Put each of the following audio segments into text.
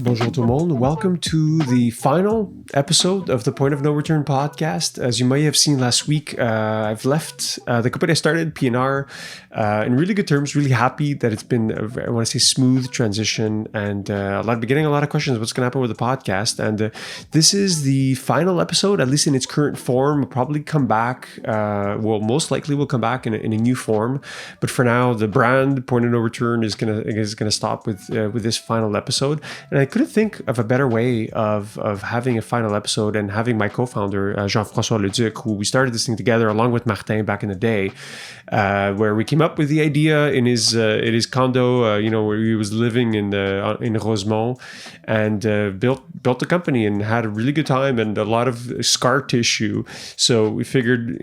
Bonjour tout le monde. Welcome to the final episode of the Point of No Return podcast. As you might have seen last week, I've left the company I started, PNR, in really good terms. Really happy that it's been, I want to say, smooth transition. And I've been getting a lot of questions. What's going to happen with the podcast? And this is the final episode, at least in its current form. We'll probably come back. Most likely we'll come back in a new form. But for now, the brand Point of No Return is gonna stop with this final episode. And I couldn't think of a better way of having a final episode and having my co-founder, Jean-François Leduc, who we started this thing together along with Martin back in the day, where we came up with the idea in his condo, where he was living in Rosemont, and built the company and had a really good time and a lot of scar tissue. So we figured,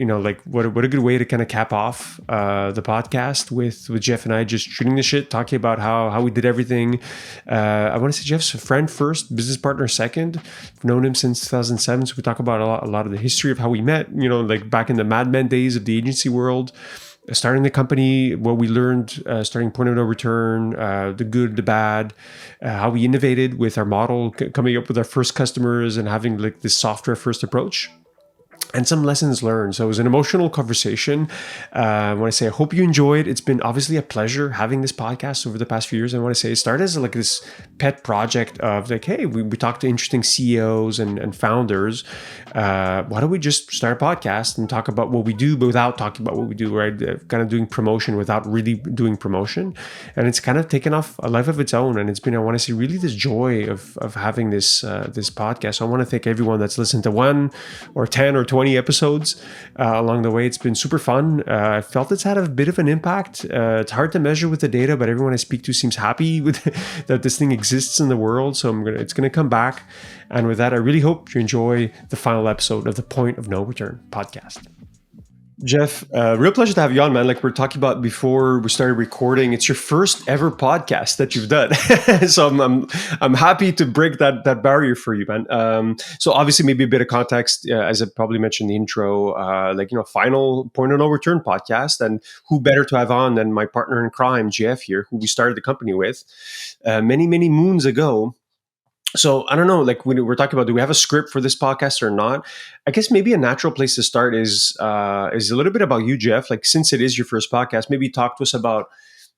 what a good way to kind of cap off the podcast with Jeff and I just shooting the shit, talking about how we did everything. I want to say Jeff's a friend first, business partner second. I've known him since 2007, so we talk about a lot of the history of how we met, like back in the Mad Men days of the agency world, starting the company, what we learned, starting Point of No Return, the good, the bad, how we innovated with our model, coming up with our first customers and having like this software first approach. And some lessons learned. So it was an emotional conversation. I want to say, I hope you enjoyed. It's been obviously a pleasure having this podcast over the past few years. I want to say it started as like this pet project of like, hey, we talk to interesting CEOs and founders. Why don't we just start a podcast and talk about what we do, but without talking about what we do, right? Kind of doing promotion without really doing promotion. And it's kind of taken off a life of its own. And it's been, I want to say, really this joy of having this podcast. So I want to thank everyone that's listened to 1 or 10 or 20 episodes along the way. It's been super fun. I felt it's had a bit of an impact. It's hard to measure with the data, but everyone I speak to seems happy with that this thing exists in the world. So it's gonna come back. And with that, I really hope you enjoy the final episode of the Point of No Return podcast. Jeff, real pleasure to have you on, man. Like we were talking about before we started recording, it's your first ever podcast that you've done. So I'm happy to break that barrier for you, man. So obviously maybe a bit of context, as I probably mentioned in the intro, final Point of No Return podcast, and who better to have on than my partner in crime, Jeff here, who we started the company with many moons ago. So I don't know, like when we're talking about, do we have a script for this podcast or not? I guess maybe a natural place to start is a little bit about you, Jeff. Like since it is your first podcast, maybe talk to us about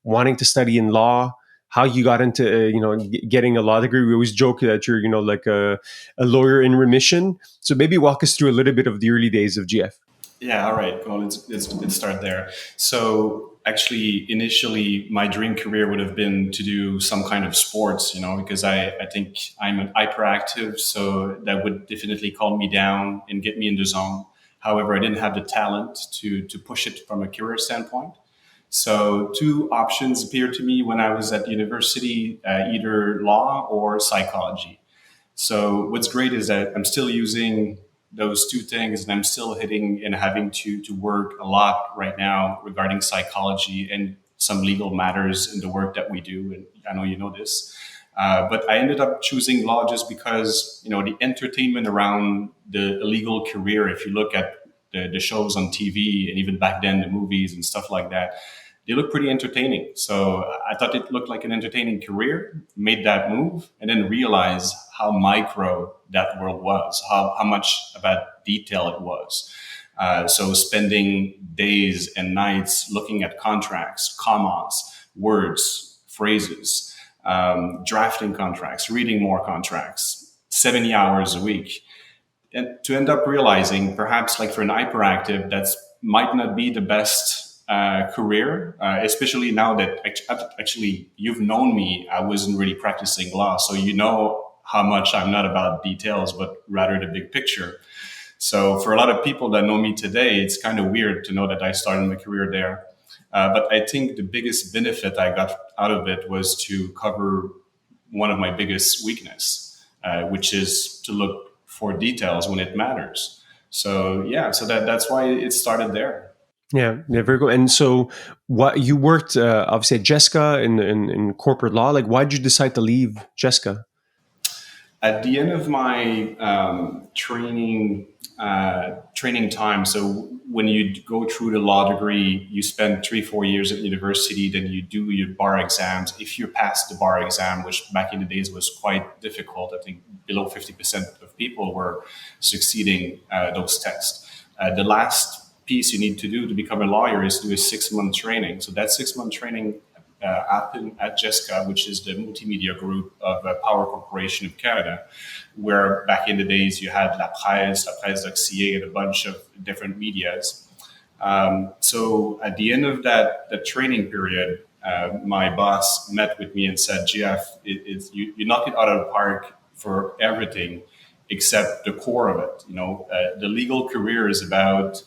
wanting to study in law, how you got into getting a law degree. We always joke that you're like a lawyer in remission. So maybe walk us through a little bit of the early days of GF. Yeah, all right. Well, let's start there. So actually, initially, my dream career would have been to do some kind of sports, because I think I'm hyperactive. So that would definitely calm me down and get me in the zone. However, I didn't have the talent to push it from a career standpoint. So 2 options appeared to me when I was at university, either law or psychology. So what's great is that I'm still using those 2 things, and I'm still hitting and having to work a lot right now regarding psychology and some legal matters in the work that we do. And I know you know this, but I ended up choosing law just because, the entertainment around the legal career, if you look at the shows on TV and even back then the movies and stuff like that, they look pretty entertaining. So I thought it looked like an entertaining career, made that move, and then realized how micro that world was, how much about detail it was. So spending days and nights looking at contracts, commas, words, phrases, drafting contracts, reading more contracts, 70 hours a week. And to end up realizing, perhaps like for an hyperactive, that's might not be the best career, especially now that actually you've known me. I wasn't really practicing law, so how much I'm not about details, but rather the big picture. So for a lot of people that know me today, it's kind of weird to know that I started my career there. But I think the biggest benefit I got out of it was to cover one of my biggest weakness, which is to look for details when it matters. So that's why it started there. Yeah, very good. And so, what you worked obviously at Gesca in corporate law. Like, why did you decide to leave Gesca? At the end of my training training time. So when you go through the law degree, you spend 3-4 years at university, then you do your bar exams. If you pass the bar exam, which back in the days was quite difficult, I think below 50% of people were succeeding those tests. The last piece you need to do to become a lawyer is do a 6-month training. So that 6-month training happened at Gesca, which is the multimedia group of Power Corporation of Canada, where back in the days you had La Presse d'Oxyé, and a bunch of different medias. So at the end of that training period, my boss met with me and said, "Jeff, you knock it out of the park for everything except the core of it. The legal career is about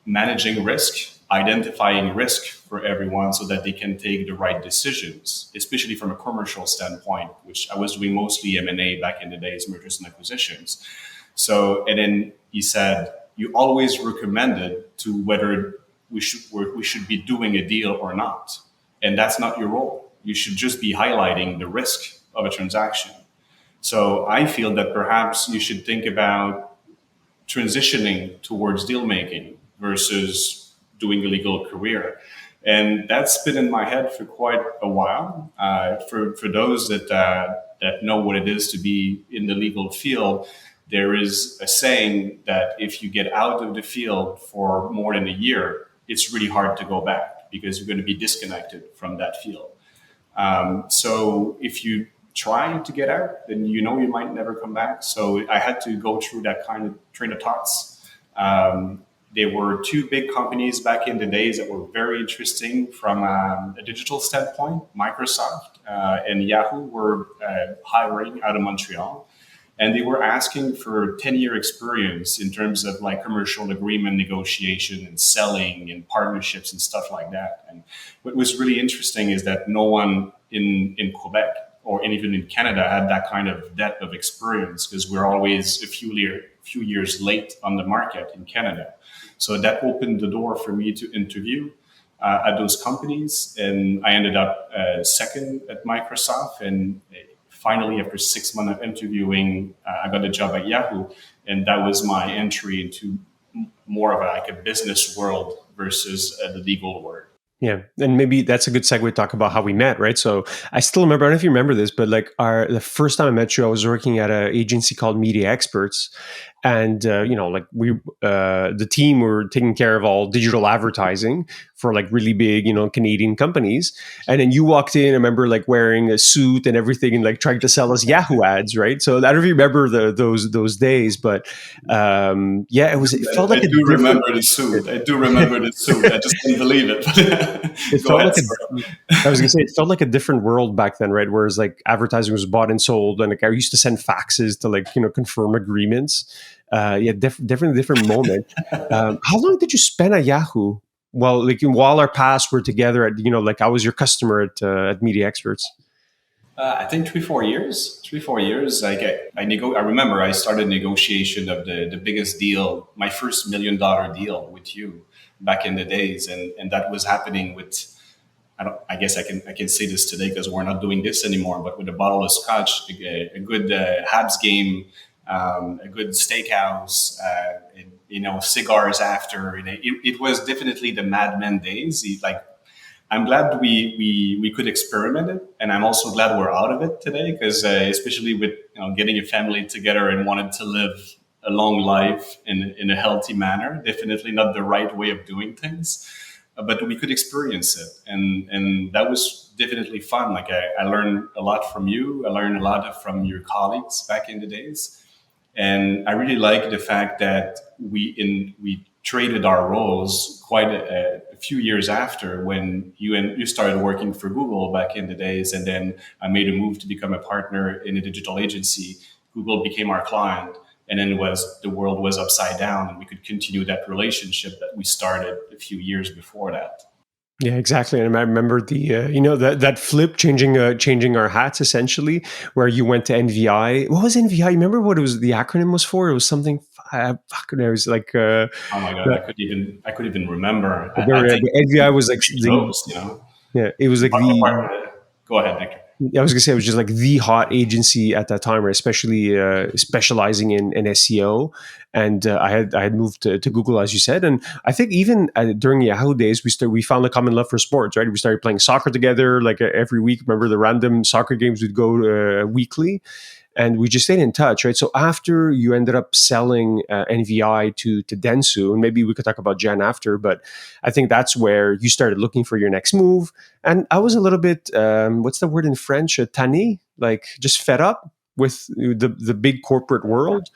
managing risk, identifying risk for everyone so that they can take the right decisions, especially from a commercial standpoint, which I was doing mostly M&A back in the days, mergers and acquisitions." So, and then he said, "You always recommended to whether we should be doing a deal or not. And that's not your role. You should just be highlighting the risk of a transaction. So I feel that perhaps you should think about transitioning towards deal making versus doing a legal career." And that's been in my head for quite a while. For those that know what it is to be in the legal field, there is a saying that if you get out of the field for more than a year, it's really hard to go back because you're going to be disconnected from that field. So if you try to get out, then you might never come back. So I had to go through that kind of train of thoughts. There were two big companies back in the days that were very interesting from a digital standpoint. Microsoft and Yahoo were hiring out of Montreal. And they were asking for 10-year experience in terms of like commercial agreement negotiation and selling and partnerships and stuff like that. And what was really interesting is that no one in Quebec or even in Canada had that kind of depth of experience because we're always a few years late on the market in Canada. So that opened the door for me to interview at those companies. And I ended up second at Microsoft. And finally, after 6 months of interviewing, I got a job at Yahoo. And that was my entry into more of a business world versus the legal world. Yeah, and maybe that's a good segue to talk about how we met, right? So I still remember, I don't know if you remember this, but like the first time I met you, I was working at an agency called Media Experts, and the team were taking care of all digital advertising for like really big, Canadian companies. And then you walked in, I remember like wearing a suit and everything, and like trying to sell us Yahoo ads, right? So I don't know if you remember those days, but yeah, it felt like I do remember the suit. I do remember the suit. I just didn't believe it. It felt like I was gonna say it felt like a different world back then, right? Whereas like advertising was bought and sold, and like I used to send faxes to like confirm agreements. Different moment. How long did you spend at Yahoo? Well, like while our paths were together, at like I was your customer at Media Experts. I think 3-4 years. 3-4 years. I remember I started negotiation of the biggest deal, my first $1 million deal with you back in the days, and that was happening with. I guess I can say this today because we're not doing this anymore. But with a bottle of scotch, a good Habs game, a good steakhouse, cigars after. It was definitely the Mad Men days. I'm glad we could experiment it, and I'm also glad we're out of it today because especially with getting a family together and wanting to live a long life in a healthy manner. Definitely not the right way of doing things, but we could experience it, and that was definitely fun. Like I learned a lot from you. I learned a lot from your colleagues back in the days, and I really like the fact that we traded our roles quite a few years after when you started working for Google back in the days, and then I made a move to become a partner in a digital agency. Google became our client, and then the world was upside down, and we could continue that relationship that we started a few years before that. Yeah, exactly. And I remember the that flip changing our hats essentially, where you went to NVI. What was NVI? You remember what the acronym was for? It was something. It was like. Oh my god! I could even remember. I think NVI was like those. Yeah, it was like Go ahead, Victor. I was gonna say it was just like the hot agency at that time, right? Especially specializing in SEO. And I had moved to Google, as you said, and I think even during Yahoo days, we found a common love for sports, right? We started playing soccer together, like every week. Remember the random soccer games we'd go weekly, and we just stayed in touch, right? So after you ended up selling NVI to Dentsu, and maybe we could talk about Jen after, but I think that's where you started looking for your next move. And I was a little bit, what's the word in French? Tanné, like just fed up with the big corporate world.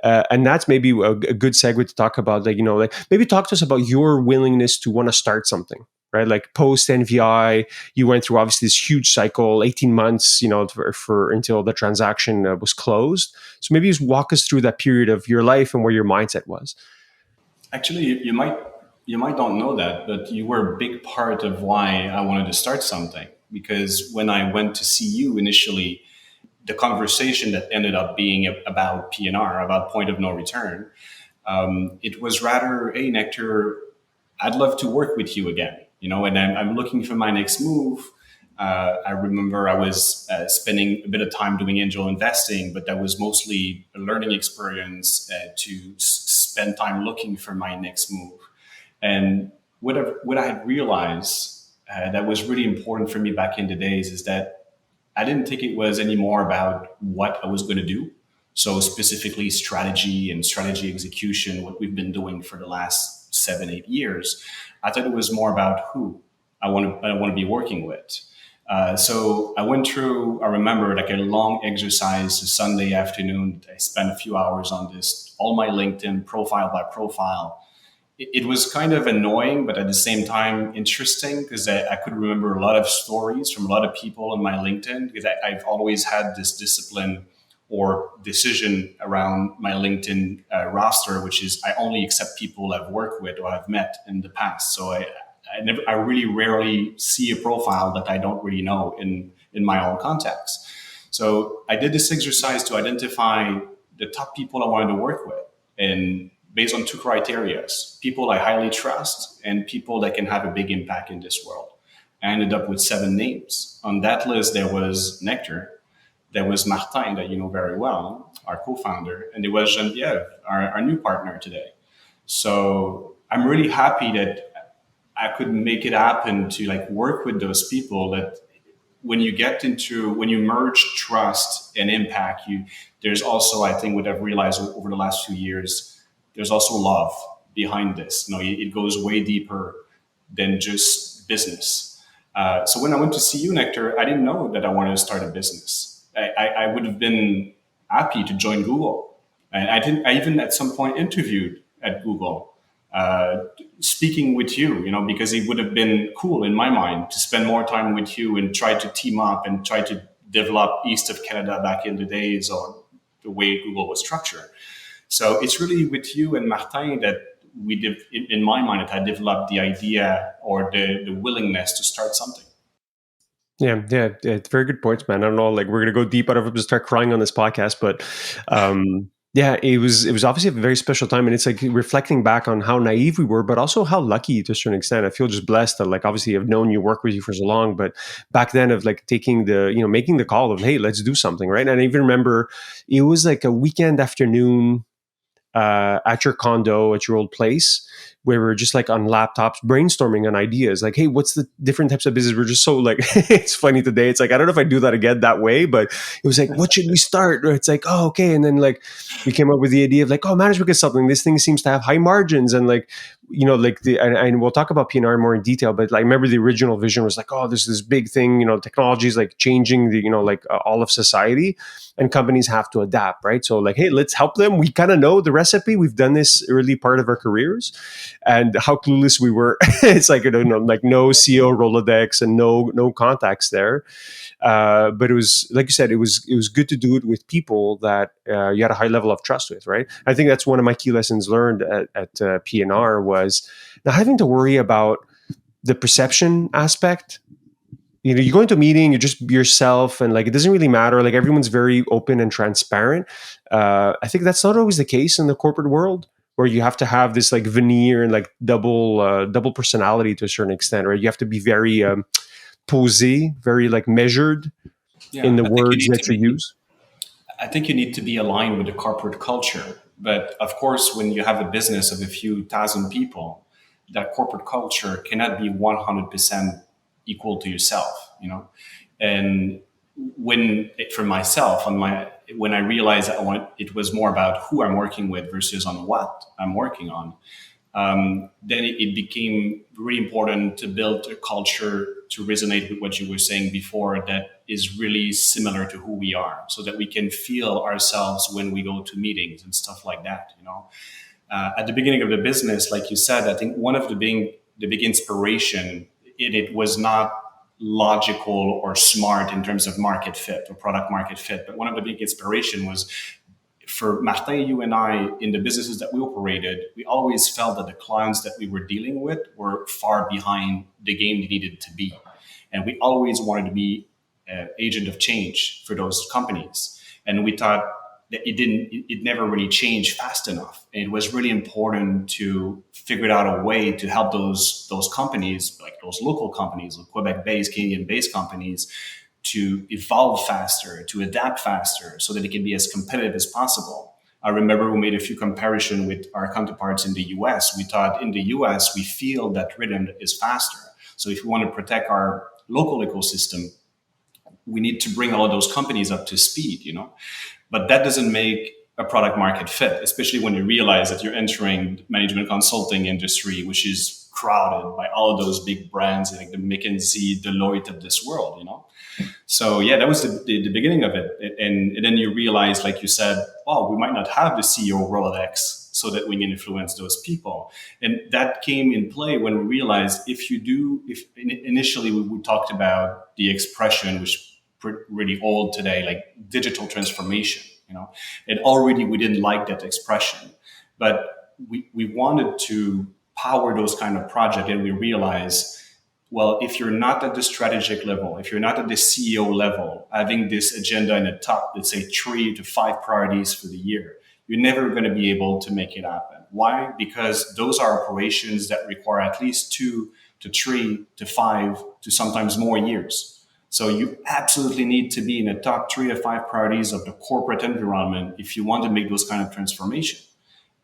And that's maybe a good segue to talk about, like, like maybe talk to us about your willingness to want to start something, right? Like post NVI, you went through obviously this huge cycle, 18 months, for until the transaction was closed. So maybe just walk us through that period of your life and where your mindset was. Actually, you might not know that, but you were a big part of why I wanted to start something. Because when I went to see you initially, the conversation that ended up being about PNR, about point of no return, it was rather, hey, Nectar, I'd love to work with you again, and I'm looking for my next move. I remember I was spending a bit of time doing angel investing, but that was mostly a learning experience to spend time looking for my next move. And what I had realized that was really important for me back in the days is that I didn't think it was anymore about what I was going to do. So specifically strategy and strategy execution, what we've been doing for the last 7, 8 years. I thought it was more about who I want to be working with. So I went through, I remember like a long exercise, a Sunday afternoon. I spent a few hours on this, all my LinkedIn profile by profile. It was kind of annoying, but at the same time interesting because I could remember a lot of stories from a lot of people on my LinkedIn because I've always had this discipline or decision around my LinkedIn roster, which is I only accept people I've worked with or I've met in the past. So I really rarely see a profile that I don't really know in my own contacts. So I did this exercise to identify the top people I wanted to work with, and based on two criterias: people I highly trust and people that can have a big impact in this world. I ended up with 7 names. On that list, there was Nectar, there was Martin, that you know very well, our co-founder, and there was Geneviève, our new partner today. So I'm really happy that I could make it happen to like work with those people that when you merge trust and impact, there's also, I think what I've realized over the last few years, there's also love behind this. It goes way deeper than just business. So when I went to see you, Nectar, I didn't know that I wanted to start a business. I would have been happy to join Google. And I even at some point interviewed at Google, speaking with you, because it would have been cool in my mind to spend more time with you and try to team up and try to develop east of Canada back in the days, or the way Google was structured. So it's really with you and Martin that we did, in my mind, that I developed the idea or the willingness to start something. Yeah, very good points, man. I don't know, like we're gonna go deep. I don't know if to start crying on this podcast, but yeah, it was obviously a very special time, and it's like reflecting back on how naive we were, but also how lucky to a certain extent. I feel just blessed that, like, obviously I've known you, work with you for so long, but back then of like taking making the call of, hey, let's do something, right? And I even remember it was like a weekend afternoon at your condo, at your old place, where we were just like on laptops brainstorming on ideas, like, hey, what's the different types of business? We're just so like, it's funny today. It's like, I don't know if I do that again that way, but it was like, what should we start? Or it's like, oh, okay. And then like we came up with the idea of like, oh, management consulting, this thing seems to have high margins. And like, like and we'll talk about PNR more in detail, but like, I remember the original vision was like, oh, there's this big thing, technology is like changing the, all of society, and companies have to adapt, right? So like, hey, let's help them. We kind of know the recipe. We've done this early part of our careers, and how clueless we were. It's like, like no CEO Rolodex and no contacts there. But it was, like you said, it was good to do it with people that you had a high level of trust with, right? I think that's one of my key lessons learned at PNR was not having to worry about the perception aspect. You go into a meeting, you're just yourself, and like it doesn't really matter. Like everyone's very open and transparent. I think that's not always the case in the corporate world, where you have to have this like veneer and like double personality to a certain extent, right? You have to be very posé, very like measured. in Yeah, the I think you words need that to you be. use. I think you need to be aligned with the corporate culture. But of course, when you have a business of a few thousand people, that corporate culture cannot be 100% equal to yourself, you know? And for myself, when I realized that it was more about who I'm working with versus on what I'm working on, then it became really important to build a culture to resonate with what you were saying before, that is really similar to who we are, so that we can feel ourselves when we go to meetings and stuff like that. At the beginning of the business, like you said, I think one of the big inspiration in it was not logical or smart in terms of market fit or product market fit, but one of the big inspiration was for Martin, you and I, in the businesses that we operated, we always felt that the clients that we were dealing with were far behind the game they needed to be. And we always wanted to be an agent of change for those companies. And we thought that it never really changed fast enough. And it was really important to figure out a way to help those companies, like those local companies, like Quebec-based, Canadian-based companies, to evolve faster, to adapt faster, so that it can be as competitive as possible. I remember we made a few comparisons with our counterparts in the US. We thought in the US, we feel that rhythm is faster. So if we want to protect our local ecosystem, we need to bring all of those companies up to speed. But that doesn't make a product market fit, especially when you realize that you're entering the management consulting industry, which is crowded by all of those big brands like the McKinsey, Deloitte of this world. So yeah, that was the beginning of it. And then you realize, like you said, oh, we might not have the CEO Rolodex so that we can influence those people. And that came in play when we realized if initially we talked about the expression, which is really old today, like digital transformation, and already we didn't like that expression, but we wanted to power those kind of projects. And we realized, well, if you're not at the strategic level, if you're not at the CEO level, having this agenda in the top, let's say 3 to 5 priorities for the year, you're never going to be able to make it happen. Why? Because those are operations that require at least 2 to 3 to 5 to sometimes more years. So you absolutely need to be in the top 3 to 5 priorities of the corporate environment if you want to make those kind of transformation.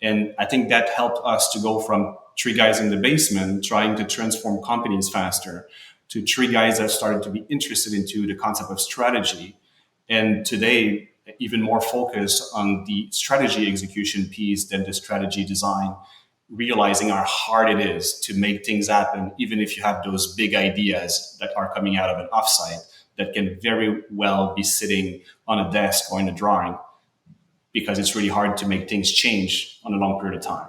And I think that helped us to go from 3 guys in the basement trying to transform companies faster to 3 guys that started to be interested into the concept of strategy. And today, even more focused on the strategy execution piece than the strategy design, realizing how hard it is to make things happen, even if you have those big ideas that are coming out of an offsite that can very well be sitting on a desk or in a drawing, because it's really hard to make things change on a long period of time.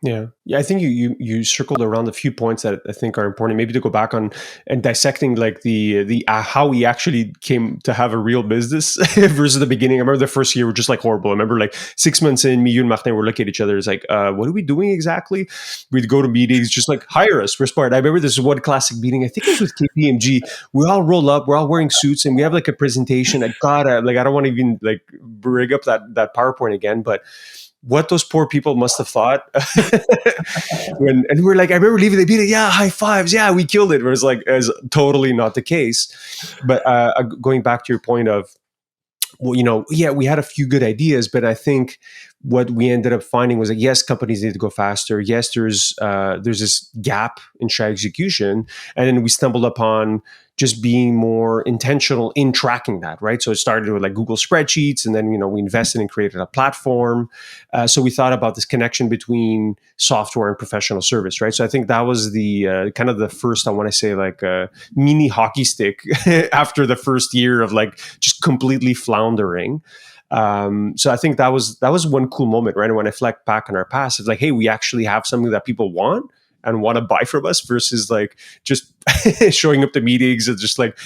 Yeah. I think you circled around a few points that I think are important. Maybe to go back on and dissecting like the how we actually came to have a real business versus the beginning. I remember the first year were just like horrible. I remember like 6 months in, me, you and Martin were looking at each other. It's like, what are we doing exactly? We'd go to meetings, just like hire us. We're smart. I remember this one classic meeting. I think it was with KPMG. We all roll up. We're all wearing suits, and we have like a presentation. I don't want to even like bring up that PowerPoint again, but what those poor people must have thought and we're like, I remember leaving the meeting, yeah, high fives, yeah, we killed it. It was like, as totally not the case. But going back to your point of, well, yeah, we had a few good ideas, but I think what we ended up finding was that yes, companies need to go faster. Yes, there's this gap in strategy execution, and then we stumbled upon just being more intentional in tracking that, right? So it started with like Google spreadsheets, and then we invested and created a platform. So we thought about this connection between software and professional service, right? So I think that was the kind of the first, I want to say, like mini hockey stick after the first year of like just completely floundering. So I think that was one cool moment, right? And when I reflect back on our past, it's like, hey, we actually have something that people want and want to buy from us versus like just showing up to meetings and just like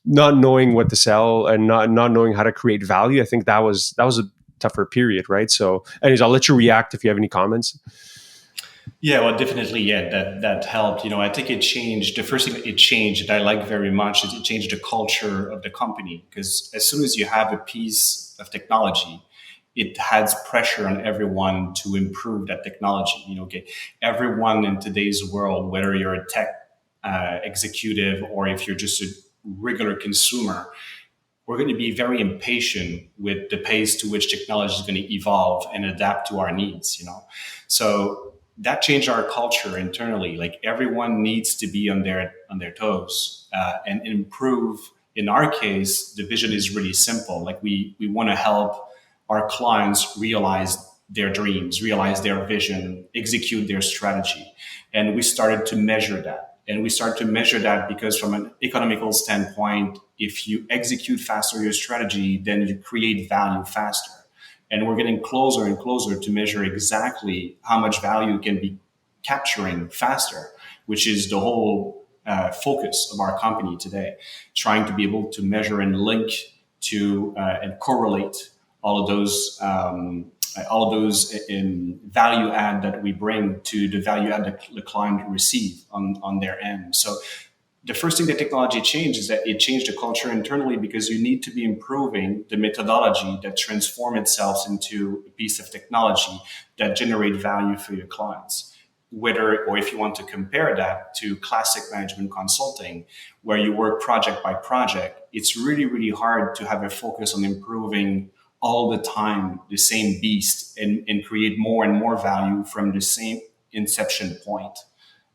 not knowing what to sell and not knowing how to create value. I think that was a tougher period, right? So anyways, I'll let you react if you have any comments. Yeah, well, definitely, yeah, that helped. I think it changed. The first thing it changed that I like very much is it changed the culture of the company, because as soon as you have a piece of technology, it adds pressure on everyone to improve that technology. Okay, everyone in today's world, whether you're a tech executive or if you're just a regular consumer, we're going to be very impatient with the pace to which technology is going to evolve and adapt to our needs, So that changed our culture internally. Like everyone needs to be on their toes and improve. In our case, the vision is really simple. Like we want to help our clients realize their dreams, realize their vision, execute their strategy. And we started to measure that. And we started to measure that because from an economical standpoint, if you execute faster your strategy, then you create value faster. And we're getting closer and closer to measure exactly how much value can be capturing faster, which is the whole focus of our company today, trying to be able to measure and link to and correlate all of those in value add that we bring to the value add that the client receive on their end. So the first thing that technology changed is that it changed the culture internally, because you need to be improving the methodology that transform itself into a piece of technology that generate value for your clients. Whether, or if you want to compare that to classic management consulting, where you work project by project, it's really, really hard to have a focus on improving all the time the same beast and create more and more value from the same inception point.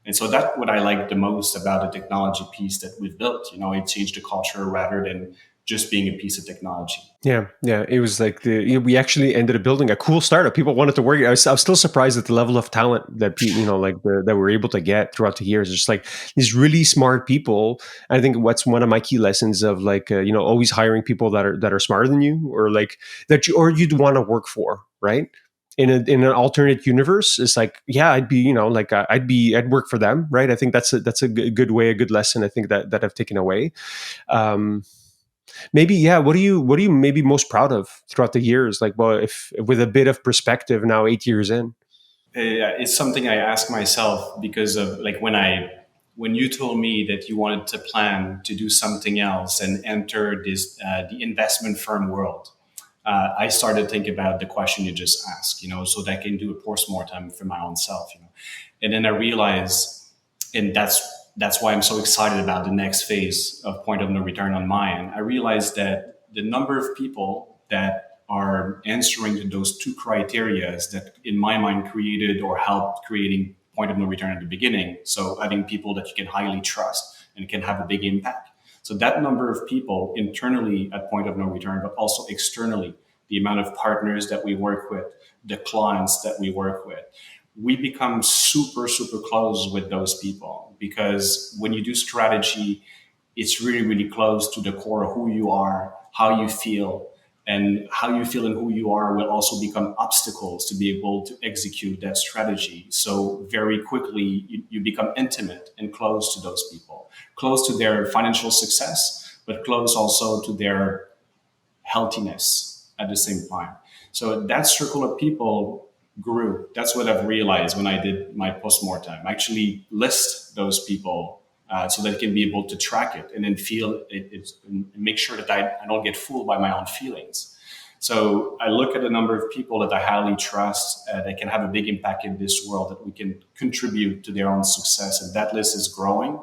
And so that's what I like the most about the technology piece that we've built. It changed the culture rather than just being a piece of technology. Yeah. It was like we actually ended up building a cool startup. People wanted to work. I was still surprised at the level of talent that that we're able to get throughout the years. It's just like these really smart people. I think what's one of my key lessons of always hiring people that are smarter than you, or like that you'd want to work for, right? In an alternate universe, it's like, yeah, I'd be, I'd work for them, right? I think that's a good way, a good lesson. I think that I've taken away. Maybe, yeah. What are you maybe most proud of throughout the years? Like, well, if with a bit of perspective now, 8 years in. It's something I ask myself because of like when you told me that you wanted to plan to do something else and enter this the investment firm world. I started thinking about the question you just asked, so that I can do a postmortem for my own self, and then I realized, and that's why I'm so excited about the next phase of point of no return on my end. I realized that the number of people that are answering to those two criterias that in my mind created or helped creating point of no return at the beginning. So having people that you can highly trust and can have a big impact. So that number of people internally at point of no return, but also externally, the amount of partners that we work with, the clients that we work with, we become super, super close with those people, because when you do strategy, it's really, really close to the core of who you are, how you feel, and how you feel and who you are will also become obstacles to be able to execute that strategy. So very quickly, you become intimate and close to those people, close to their financial success, but close also to their healthiness at the same time. So that circle of people grew. That's what I've realized when I did my postmortem. Actually list those people so that I can be able to track it and then feel it and make sure that I don't get fooled by my own feelings. So I look at the number of people that I highly trust that can have a big impact in this world, that we can contribute to their own success. And that list is growing,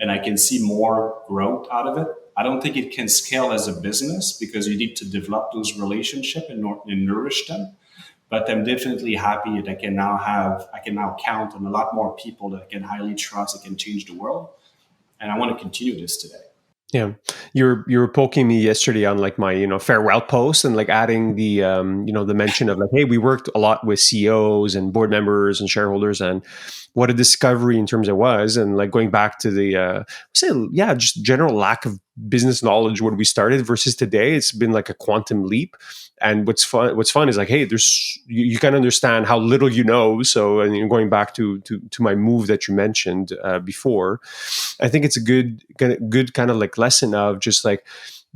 and I can see more growth out of it. I don't think it can scale as a business because you need to develop those relationships and nourish them. But I'm definitely happy that I can now count on a lot more people that I can highly trust, that can change the world. And I want to continue this today. Yeah, you were poking me yesterday on like my farewell post and like adding the the mention of like, hey, we worked a lot with CEOs and board members and shareholders, and what a discovery in terms of was, and like going back to the just general lack of business knowledge when we started versus today. It's been like a quantum leap. And what's fun is like, hey, there's you can understand how little you know. So, and going back to my move that you mentioned before, I think it's a good kind of like lesson of just like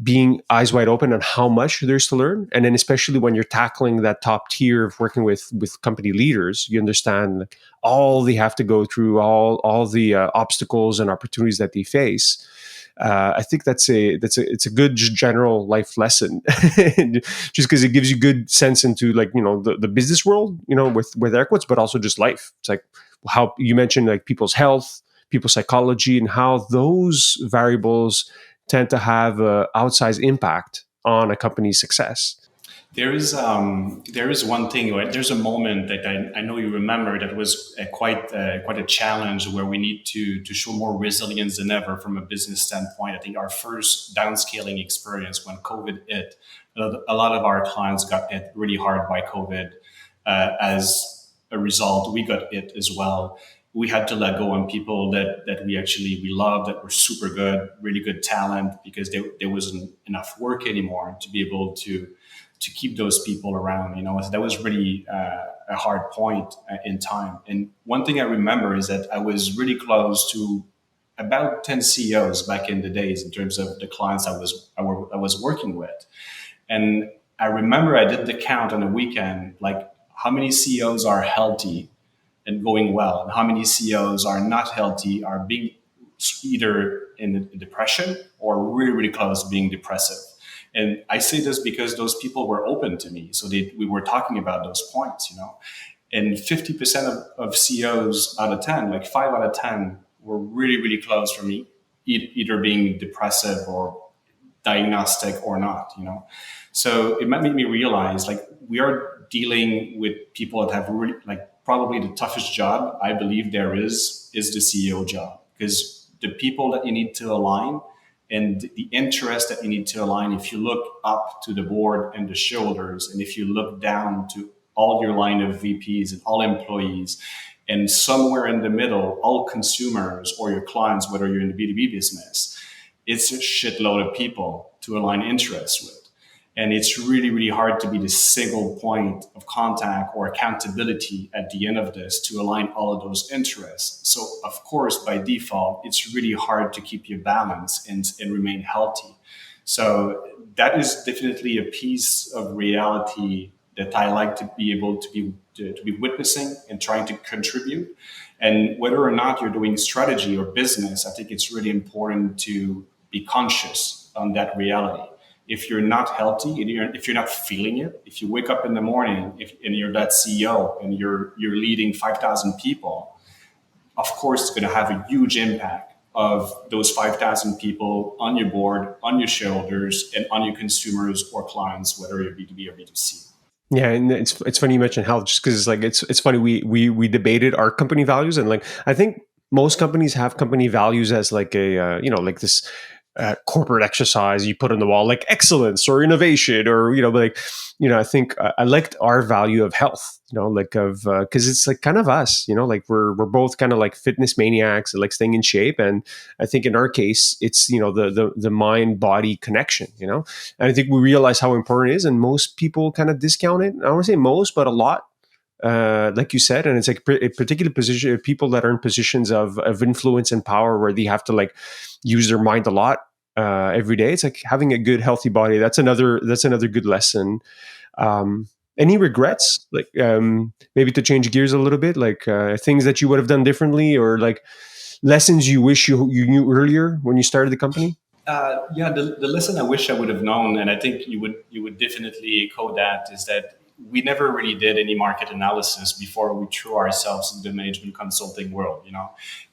being eyes wide open on how much there's to learn. And then especially when you're tackling that top tier of working with company leaders, you understand like all they have to go through, all the obstacles and opportunities that they face. I think it's a good general life lesson, just because it gives you good sense into like the business world, with air quotes, but also just life. It's like how you mentioned like people's health, people's psychology, and how those variables tend to have an outsized impact on a company's success. There is one thing. Right? There's a moment that I know you remember that was quite a challenge where we need to show more resilience than ever from a business standpoint. I think our first downscaling experience when COVID hit, a lot of our clients got hit really hard by COVID. As a result, we got hit as well. We had to let go on people that we loved, that were super good, really good talent, because there wasn't enough work anymore to be able to keep those people around. That was really a hard point in time. And one thing I remember is that I was really close to about 10 CEOs back in the days in terms of the clients I was working with. And I remember I did the count on a weekend, like how many CEOs are healthy and going well, and how many CEOs are not healthy, are being either in depression or really, really close to being depressive. And I say this because those people were open to me. So we were talking about those points, and 50% of CEOs out of 10, like 5 out of 10 were really, really close for me, either being depressive or diagnostic or not, So it made me realize, like, we are dealing with people that have really, like, probably the toughest job I believe there is the CEO job, because the people that you need to align and the interest that you need to align, if you look up to the board and the shareholders, and if you look down to all your line of VPs and all employees, and somewhere in the middle, all consumers or your clients, whether you're in the B2B business, it's a shitload of people to align interests with. And it's really, really hard to be the single point of contact or accountability at the end of this to align all of those interests. So, of course, by default, it's really hard to keep your balance and remain healthy. So that is definitely a piece of reality that I like to be able to be witnessing and trying to contribute. And whether or not you're doing strategy or business, I think it's really important to be conscious on that reality. If you're not healthy, if you're not feeling it, if you wake up in the morning and you're that CEO and you're leading 5,000 people, of course, it's going to have a huge impact of those 5,000 people on your board, on your shareholders, and on your consumers or clients, whether you're B2B or B2C. Yeah, and it's funny you mentioned health, just because it's funny we debated our company values, and like I think most companies have company values as like a like this corporate exercise you put on the wall, like excellence or innovation, or I think I liked our value of health, like of because it's like kind of us, like we're both kind of like fitness maniacs and like staying in shape, and I think in our case it's the mind body connection, and I think we realize how important it is, and most people kind of discount it. I don't want to say most, but a lot. Like you said, and it's like a particular position, people that are in positions of influence and power where they have to like use their mind a lot every day. It's like having a good, healthy body. That's another good lesson. Any regrets, like maybe to change gears a little bit, like things that you would have done differently, or like lessons you wish you knew earlier when you started the company? Yeah, the lesson I wish I would have known, and I think you would definitely echo that, is that we never really did any market analysis before we threw ourselves into the management consulting world,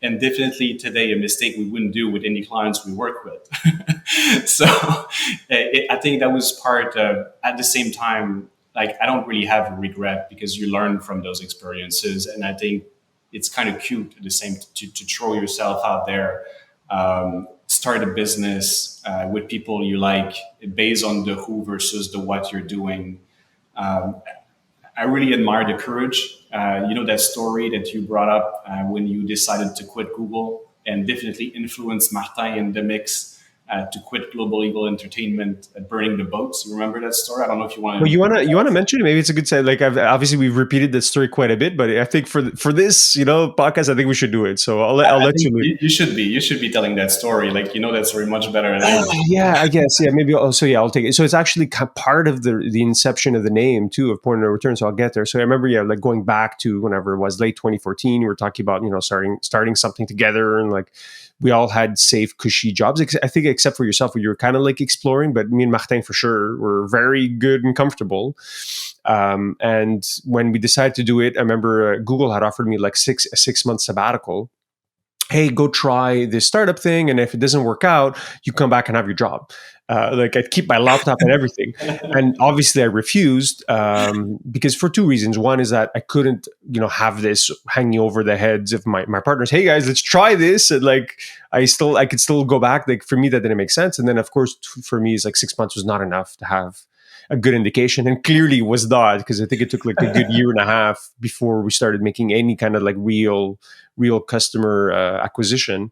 and definitely today a mistake we wouldn't do with any clients we work with. So I think that was part of, at the same time, like, I don't really have a regret because you learn from those experiences. And I think it's kind of cute at the same to throw yourself out there, start a business with people you like, based on the who versus the what you're doing. I really admire the courage. That story that you brought up when you decided to quit Google, and definitely influenced Martin in the mix to quit Global Eagle Entertainment at burning the boats. You remember that story? I don't know if you want to. Well, you want to mention it? Maybe it's a good side. Like, obviously we've repeated this story quite a bit, but I think for this podcast, I think we should do it. So I'll let you. You should be telling that story. Like, that story much better than I do. Yeah, I guess. Yeah, maybe. Also, yeah, I'll take it. So it's actually part of the inception of the name too, of Point of No Return. So I'll get there. So I remember, like going back to whenever it was, late 2014, we were talking about starting something together, and like we all had safe, cushy jobs. I think except for yourself, where you were kind of like exploring. But me and Martin, for sure, were very good and comfortable. And when we decided to do it, I remember Google had offered me like a 6-month sabbatical. hey, go try this startup thing, and if it doesn't work out, you come back and have your job. Like I'd keep my laptop and everything, and obviously I refused because for two reasons. One is that I couldn't, have this hanging over the heads of my partners. Hey guys, let's try this. And like I could still go back. Like for me, that didn't make sense. And then of course, for me, it's like 6 months was not enough to have a good indication, and clearly was not, because I think it took like a good year and a half before we started making any kind of like real customer acquisition.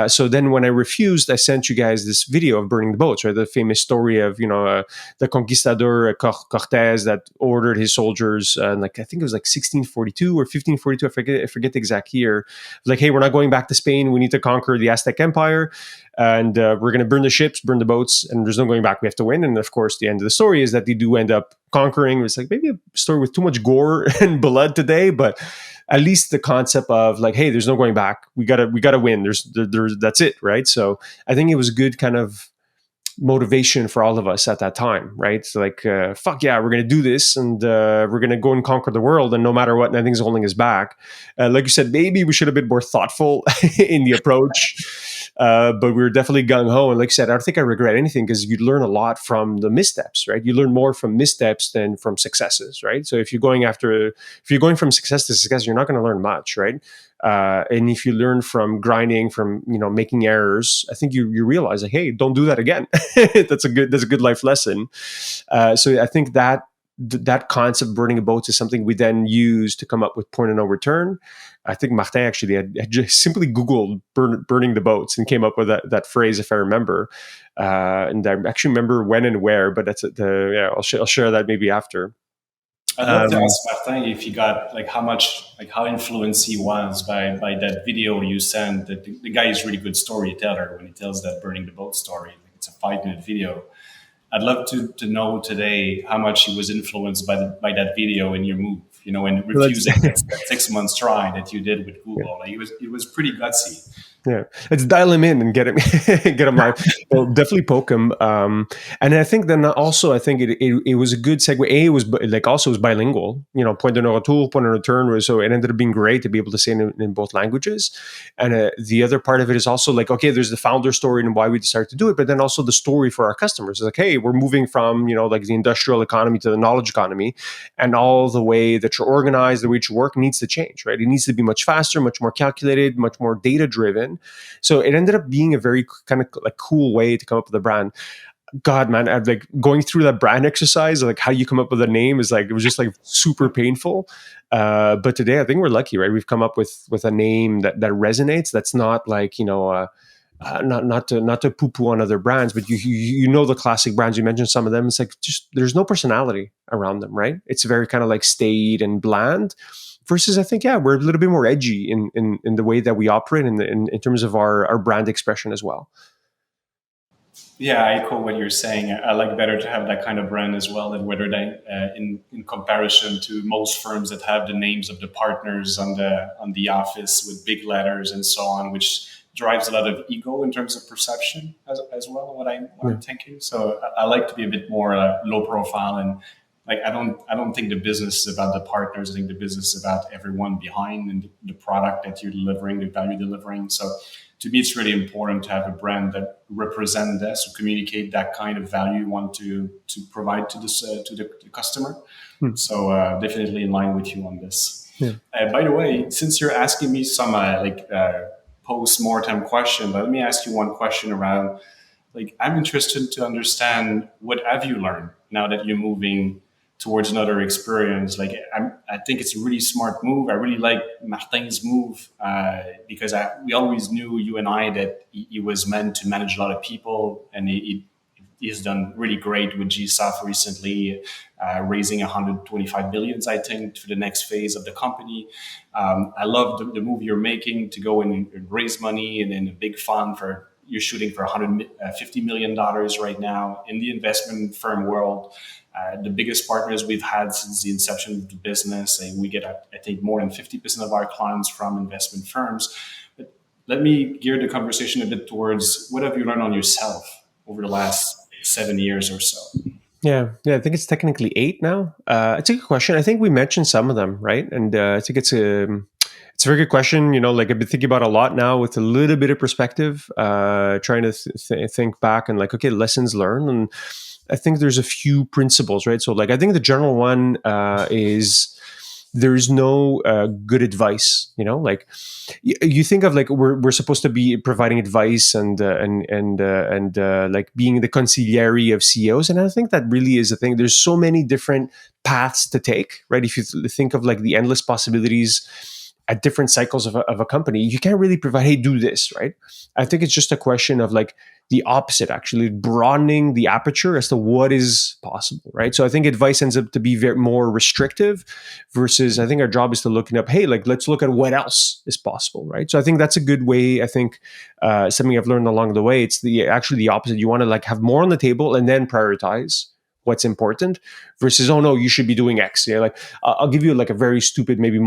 So then when I refused, I sent you guys this video of burning the boats, right? The famous story of, the conquistador Cortés that ordered his soldiers, like I think it was like 1642 or 1542. I forget the exact year. Like, hey, we're not going back to Spain. We need to conquer the Aztec Empire, and we're going to burn the ships, burn the boats, and there's no going back. We have to win. And of course, the end of the story is that they do end up conquering. It's like maybe a story with too much gore and blood today, but at least the concept of like, hey, there's no going back. We gotta win. There's that's it, right? So I think it was a good kind of motivation for all of us at that time, right? So like, fuck yeah, we're gonna do this, and we're gonna go and conquer the world, and no matter what, nothing's holding us back. Like you said, maybe we should have been more thoughtful in the approach, but we were definitely gung ho. And like I said, I don't think I regret anything, because you learn a lot from the missteps, right? You learn more from missteps than from successes, right? So if you're going from success to success, you're not going to learn much, right? And if you learn from grinding, from making errors, I think you realize like, hey, don't do that again. That's a good life lesson. So I think that concept of burning a boat is something we then use to come up with point of no return. I think Martin actually had just simply Googled burning the boats and came up with that phrase, if I remember. And I actually remember when and where, but I'll share that maybe after. I'd love to ask Martin if he got like how influenced he was by that video you sent. That the guy is really good storyteller when he tells that burning the boat story. Like it's a 5-minute video. I'd love to know today how much he was influenced by that video in your move. And refusing that 6 months try that you did with Google. Like, it was pretty gutsy. Yeah, let's dial him in and get him get him live. Well, definitely poke him. And I think then also I think it was a good segue. It was like also it was bilingual. Point de no retour, point de return was, so it ended up being great to be able to say in both languages. And the other part of it is also like, okay, there's the founder story and why we decided to do it, but then also the story for our customers. It's like, hey, we're moving from like the industrial economy to the knowledge economy, and all the way that you're organized, the way you work needs to change, right? It needs to be much faster, much more calculated, much more data driven. So it ended up being a very kind of like cool way to come up with a brand. God, man, I'm like going through that brand exercise, like how you come up with a name is like, it was just like super painful. But today I think we're lucky, right? We've come up with a name that resonates. That's not like, not to poo-poo on other brands, but you know the classic brands, you mentioned some of them. It's like just there's no personality around them, right? It's very kind of like staid and bland. Versus, I think, yeah, we're a little bit more edgy in the way that we operate in terms of our brand expression as well. Yeah, I echo what you're saying. I like better to have that kind of brand as well, than whether they, in comparison to most firms that have the names of the partners on the office with big letters and so on, which drives a lot of ego in terms of perception as well. What I'm thinking. So I like to be a bit more low profile, and like I don't think the business is about the partners. I think the business is about everyone behind and the product that you're delivering, the value delivering. So to me, it's really important to have a brand that represents this, to communicate that kind of value you want to provide to this to the customer. So definitely in line with you on this. Yeah. By the way, since you're asking me some post-mortem question, but let me ask you one question around, like, I'm interested to understand, what have you learned now that you're moving towards another experience? Like, I think it's a really smart move. I really like Martin's move because we always knew, you and I, that he was meant to manage a lot of people, and he's done really great with Gesca recently, raising 125 billion, I think, for the next phase of the company. I love the move you're making to go and raise money and in a big fund for. You're shooting for $150 million right now in the investment firm world. The biggest partners we've had since the inception of the business. And we get, I think, more than 50% of our clients from investment firms. But let me gear the conversation a bit towards, what have you learned on yourself over the last 7 years or so? Yeah, I think it's technically 8 now. It's a good question. I think we mentioned some of them, right? And I think it's It's a very good question. Like I've been thinking about a lot now with a little bit of perspective, trying to think back and like, okay, lessons learned. And I think there's a few principles, right? So like, I think the general one is there's no good advice, like you think of like we're supposed to be providing advice and like being the consigliere of CEOs. And I think that really is a thing. There's so many different paths to take, right? If you think of like the endless possibilities at different cycles of a company, you can't really provide, hey, do this, right? I think it's just a question of like the opposite, actually broadening the aperture as to what is possible, right? So I think advice ends up to be very more restrictive versus I think our job is to looking up, hey, like let's look at what else is possible, right? So I think that's a good way. I think something I've learned along the way, it's actually the opposite. You want to like have more on the table and then prioritize what's important versus, oh no, you should be doing X. Yeah, like I'll give you like a very stupid, maybe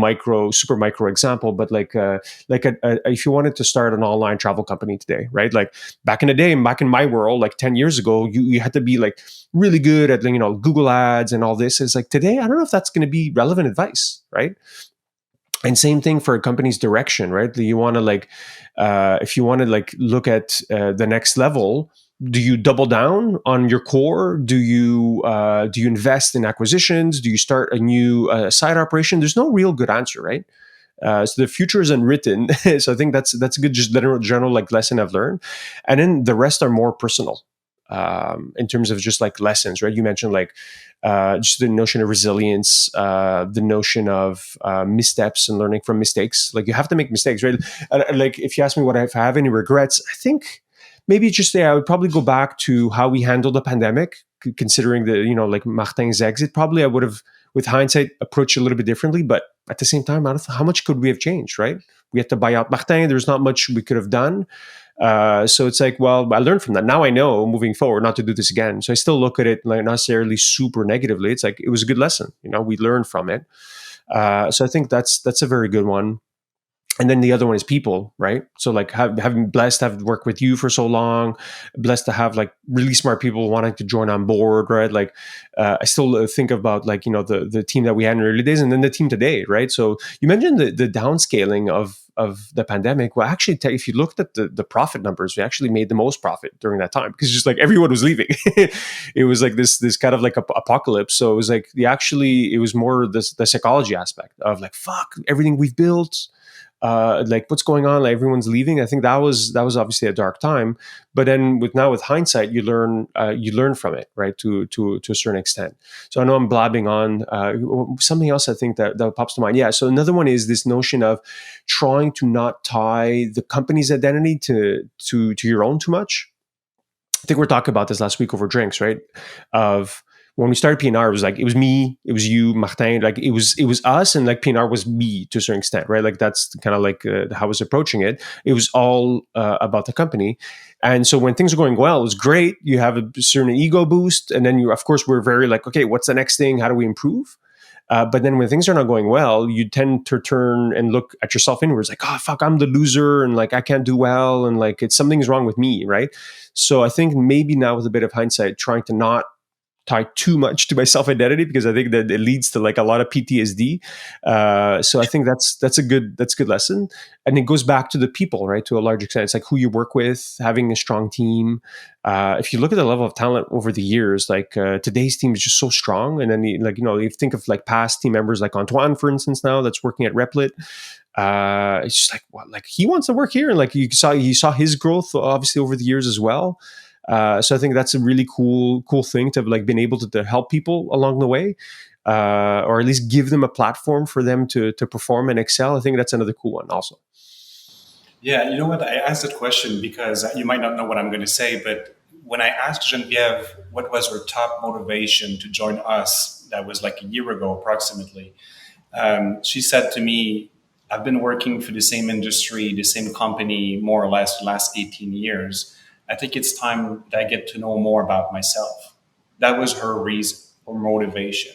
super micro example, but like if you wanted to start an online travel company today, right? Like back in the day, back in my world, like 10 years ago, you had to be like really good at Google ads and all this. It's like today, I don't know if that's going to be relevant advice, right? And same thing for a company's direction, right? You want to like, if you want to like look at the next level, do you double down on your core? Do you invest in acquisitions? Do you start a new side operation? There's no real good answer, right? So the future is unwritten. So I think that's a good just general like lesson I've learned, and then the rest are more personal in terms of just like lessons, right? You mentioned like just the notion of resilience, the notion of missteps and learning from mistakes. Like you have to make mistakes, right? Like if you ask me if I have any regrets, I think maybe just I would probably go back to how we handled the pandemic, considering the like Martin's exit. Probably I would have, with hindsight, approached a little bit differently. But at the same time, I don't know how much could we have changed, right? We had to buy out Martin. There's not much we could have done. So it's like, well, I learned from that. Now I know moving forward not to do this again. So I still look at it like not necessarily super negatively. It's like it was a good lesson. We learned from it. So I think that's a very good one. And then the other one is people, right? So like having blessed to have worked with you for so long, blessed to have like really smart people wanting to join on board, right? Like I still think about like, the team that we had in the early days and then the team today, right? So you mentioned the downscaling of the pandemic. Well, actually, if you looked at the profit numbers, we actually made the most profit during that time because just like everyone was leaving. It was like this kind of like apocalypse. So it was like it was more the psychology aspect of like, fuck, everything we've built, like what's going on, like everyone's leaving. I think that was obviously a dark time, but then with hindsight you learn from it, right, to a certain extent. So I know I'm blabbing on. Something else I think that pops to mind, yeah. So another one is this notion of trying to not tie the company's identity to your own too much. I think we're talking about this last week over drinks, right? Of when we started PNR, it was like it was me, it was you, Martin. Like it was us, and like PNR was me to a certain extent, right? Like that's kind of like how I was approaching it. It was all about the company, and so when things are going well, it's great. You have a certain ego boost, and then of course, we're very like, okay, what's the next thing? How do we improve? But then when things are not going well, you tend to turn and look at yourself inwards, like, oh, fuck, I'm the loser and like I can't do well. And like something's wrong with me, right? So I think maybe now with a bit of hindsight, trying to not tie too much to my self-identity because I think that it leads to like a lot of PTSD. So I think that's a good lesson. And it goes back to the people, right? To a large extent, it's like who you work with, having a strong team. If you look at the level of talent over the years, like today's team is just so strong. And then you think of like past team members like Antoine, for instance, now that's working at Replit. It's just like, what, like he wants to work here. And like you saw his growth obviously over the years as well. So I think that's a really cool thing to have like been able to help people along the way, or at least give them a platform for them to perform and excel. I think that's another cool one also. Yeah, you know what? I asked that question because you might not know what I'm going to say, but when I asked Genevieve what was her top motivation to join us, that was like a year ago approximately. She said to me, I've been working for the same industry, the same company, more or less the last 18 years. I think it's time that I get to know more about myself. That was her reason or motivation.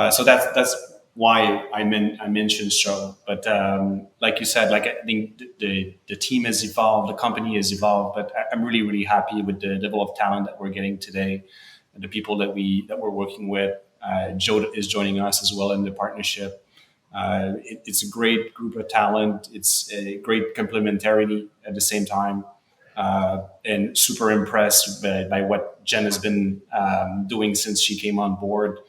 So that's why I mentioned show. But like you said, like I think the team has evolved, the company has evolved. But I'm really happy with the level of talent that we're getting today, and the people that we're working with. Joe is joining us as well in the partnership. It's a great group of talent. It's a great complementarity at the same time. And super impressed by what Jen has been doing since she came on board.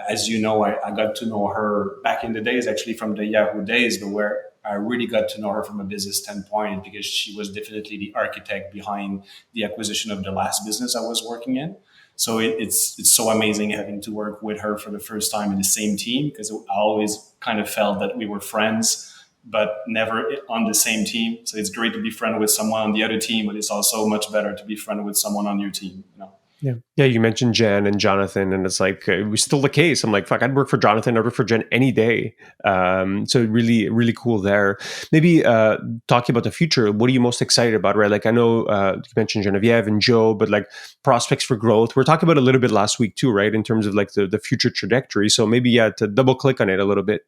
As you know, I got to know her back in the days, actually from the Yahoo days, but where I really got to know her from a business standpoint because she was definitely the architect behind the acquisition of the last business I was working in. So it's so amazing having to work with her for the first time in the same team because I always kind of felt that we were friends, but never on the same team. So it's great to be friends with someone on the other team, but it's also much better to be friends with someone on your team. You know? Yeah. Yeah. You mentioned Jen and Jonathan, and it's like, it was still the case. I'm like, fuck, I'd work for Jonathan. I'd work for Jen any day. So really, really cool there. Maybe talking about the future, what are you most excited about, right? Like, I know you mentioned Genevieve and Joe, but like prospects for growth. We're talking about a little bit last week too, right? In terms of like the future trajectory. So maybe, yeah, to double click on it a little bit.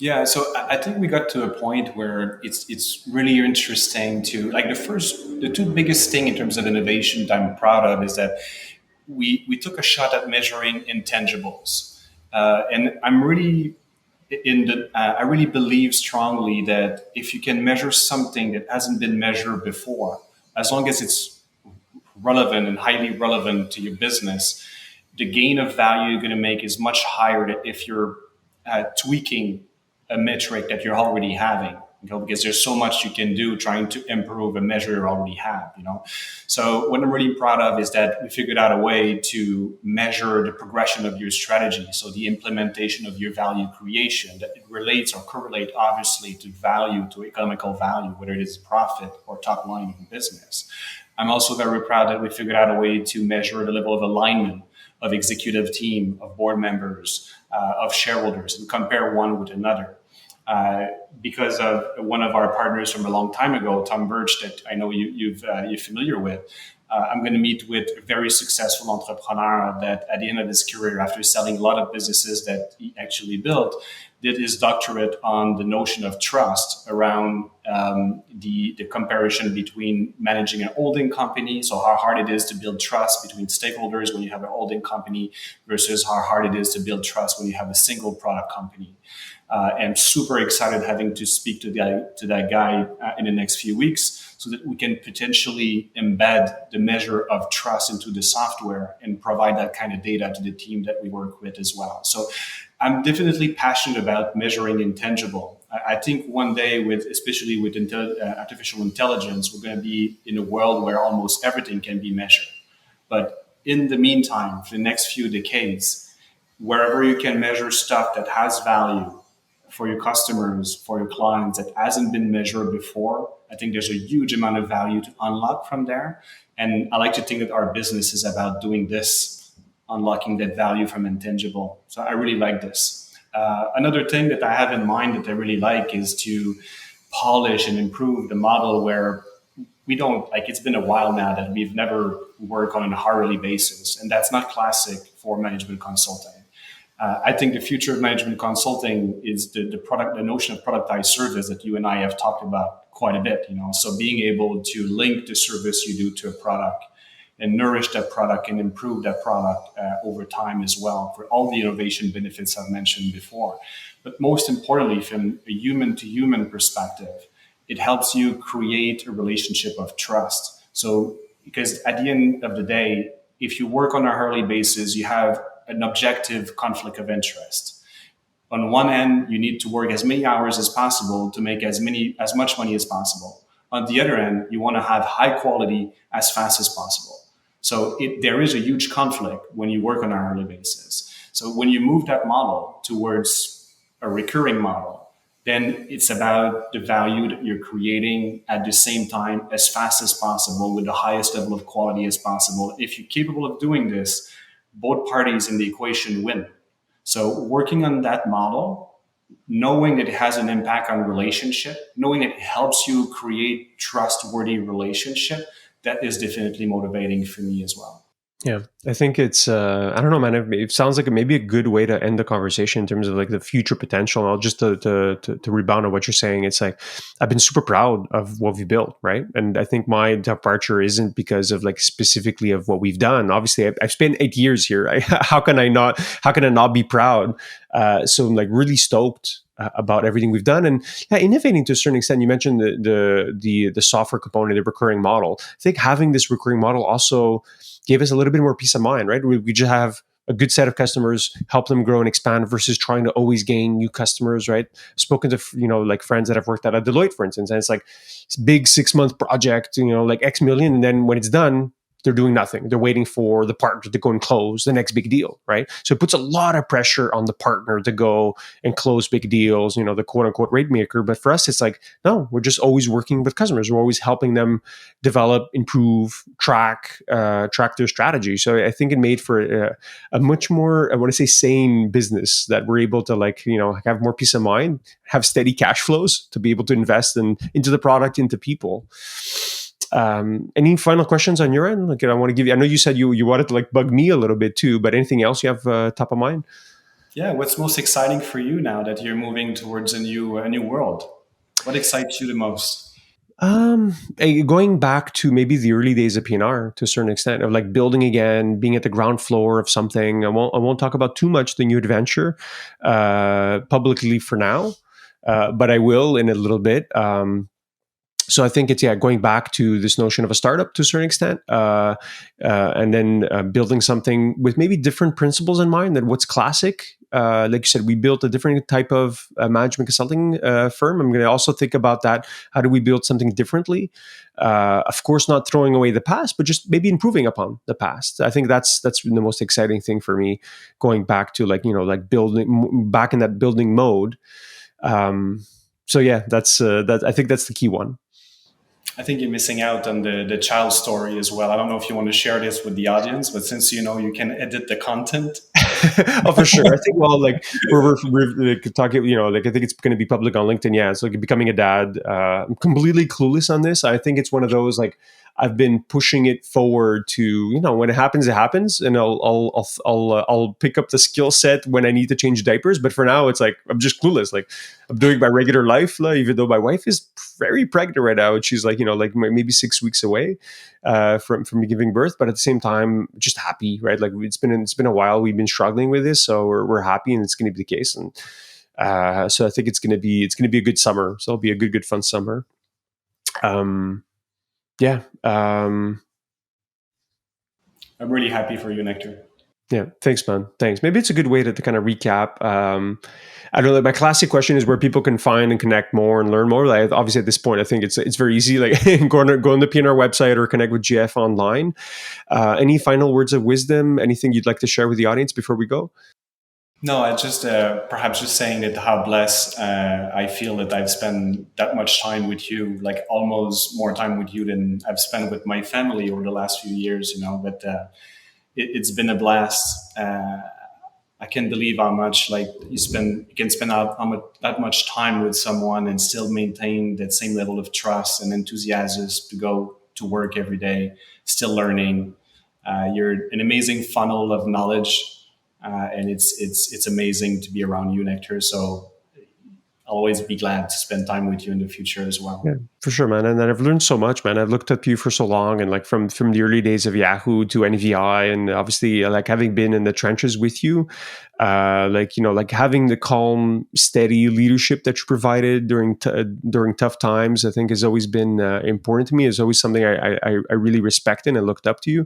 Yeah, so I think we got to a point where it's really interesting to like the two biggest thing in terms of innovation that I'm proud of is that we took a shot at measuring intangibles, and I'm really I really believe strongly that if you can measure something that hasn't been measured before, as long as it's relevant and highly relevant to your business, the gain of value you're going to make is much higher than if you're tweaking a metric that you're already having, because there's so much you can do trying to improve a measure you already have, So what I'm really proud of is that we figured out a way to measure the progression of your strategy. So the implementation of your value creation, that it relates or correlate obviously to value, to economical value, whether it is profit or top line of the business. I'm also very proud that we figured out a way to measure the level of alignment of executive team, of board members, of shareholders, and compare one with another. Because of one of our partners from a long time ago, Tom Birch, that I know you're familiar with. I'm going to meet with a very successful entrepreneur that at the end of his career, after selling a lot of businesses that he actually built, did his doctorate on the notion of trust around the comparison between managing a holding company. So how hard it is to build trust between stakeholders when you have a holding company versus how hard it is to build trust when you have a single product company. And super excited having to speak to that guy in the next few weeks so that we can potentially embed the measure of trust into the software and provide that kind of data to the team that we work with as well. So I'm definitely passionate about measuring intangible. I think one day, especially with artificial intelligence, we're going to be in a world where almost everything can be measured. But in the meantime, for the next few decades, wherever you can measure stuff that has value for your customers, for your clients that hasn't been measured before, I think there's a huge amount of value to unlock from there. And I like to think that our business is about doing this, unlocking that value from intangible. So I really like this. Another thing that I have in mind that I really like is to polish and improve the model where we don't, like, it's been a while now that we've never worked on an hourly basis. And that's not classic for management consulting. I think the future of management consulting is the notion of productized service that you and I have talked about quite a bit. So being able to link the service you do to a product and nourish that product and improve that product over time as well for all the innovation benefits I've mentioned before. But most importantly, from a human-to-human perspective, it helps you create a relationship of trust. So because at the end of the day, if you work on a hourly basis, you have an objective conflict of interest. On one end, you need to work as many hours as possible to make as much money as possible. On the other end, you want to have high quality as fast as possible. So there is a huge conflict when you work on an hourly basis. So when you move that model towards a recurring model, then it's about the value that you're creating at the same time as fast as possible with the highest level of quality as possible. If you're capable of doing this, both parties in the equation win. So working on that model, knowing that it has an impact on relationship, knowing that it helps you create trustworthy relationship, that is definitely motivating for me as well. Yeah, I think it's I don't know, man. It sounds like maybe a good way to end the conversation in terms of like the future potential. And I'll just to rebound on what you're saying. It's like I've been super proud of what we built, right? And I think my departure isn't because of like specifically of what we've done. Obviously, I've spent 8 years here. How can I not? How can I not be proud? So I'm like really stoked about everything we've done, and yeah, innovating to a certain extent. You mentioned the software component, the recurring model. I think having this recurring model also gave us a little bit more peace of mind, right? We just have a good set of customers, help them grow and expand versus trying to always gain new customers, right? Spoken to, like friends that have worked at a Deloitte, for instance, and it's like this big 6 month project, like X million. And then when it's done, they're doing nothing. They're waiting for the partner to go and close the next big deal, right? So it puts a lot of pressure on the partner to go and close big deals, the quote unquote rate maker. But for us, it's like, no, we're just always working with customers. We're always helping them develop, improve, track their strategy. So I think it made for a much more, I want to say, sane business that we're able to have more peace of mind, have steady cash flows to be able to invest into the product, into people. Any final questions on your end? Like, I want to give you. I know you said you wanted to like bug me a little bit too, but anything else you have top of mind? Yeah, what's most exciting for you now that you're moving towards a new world? What excites you the most? Going back to maybe the early days of PNR to a certain extent of like building again, being at the ground floor of something. I won't talk about too much the new adventure publicly for now, but I will in a little bit. So I think it's going back to this notion of a startup to a certain extent, and then building something with maybe different principles in mind than what's classic. Like you said, we built a different type of management consulting firm. I'm going to also think about that. How do we build something differently? Of course, not throwing away the past, but just maybe improving upon the past. I think that's the most exciting thing for me, going back to like building back in that building mode. So yeah, that's that. I think that's the key one. I think you're missing out on the child story as well. I don't know if you want to share this with the audience, but since you can edit the content. Oh, for sure. I think, well, like we're like, talking, like I think it's going to be public on LinkedIn. Yeah, it's like becoming a dad. I'm completely clueless on this. I think it's one of those like I've been pushing it forward to when it happens, and I'll pick up the skill set when I need to change diapers. But for now, it's like I'm just clueless. Like I'm doing my regular life, even though my wife is very pregnant right now, and she's like like maybe 6 weeks away from giving birth. But at the same time, just happy, right? Like it's been a while. We've been struggling with this, so we're happy, and it's going to be the case. And so I think it's going to be a good summer. So it'll be a good fun summer. Yeah. I'm really happy for you, Nectar. Yeah. Thanks, man. Thanks. Maybe it's a good way to kind of recap. I don't know. My classic question is where people can find and connect more and learn more. Like, obviously, at this point, I think it's very easy. Like go on the PNR website or connect with GF online. Any final words of wisdom? Anything you'd like to share with the audience before we go? No, I just perhaps just saying that how blessed I feel that I've spent that much time with you, like almost more time with you than I've spent with my family over the last few years. But it's been a blast. I can't believe how much like you can spend that much time with someone and still maintain that same level of trust and enthusiasm to go to work every day, still learning. You're an amazing funnel of knowledge. And it's amazing to be around you, Nectar. So I'll always be glad to spend time with you in the future as well. Yeah, for sure, man. And I've learned so much, man. I've looked up to you for so long, and like from the early days of Yahoo to NVI, and obviously like having been in the trenches with you, like having the calm, steady leadership that you provided during tough times, I think has always been important to me. It's always something I really respect and I looked up to you.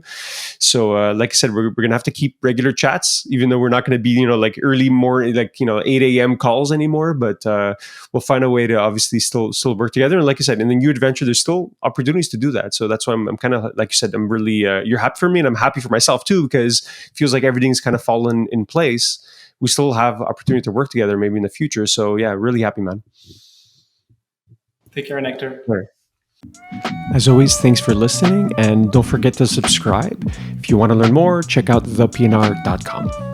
So, like I said, we're gonna have to keep regular chats, even though we're not going to be like early morning, like 8 a.m. calls anymore. But we'll find a way to obviously still work together. And like I said, in the new adventure, there's still opportunities to do that. So that's why I'm kind of, like you said, I'm really you're happy for me, and I'm happy for myself too, because it feels like everything's kind of fallen in place. We still have opportunity to work together maybe in the future. So yeah, really happy, man. Take care, Nectar. All right. As always, thanks for listening, and don't forget to subscribe. If you want to learn more, check out thepnr.com.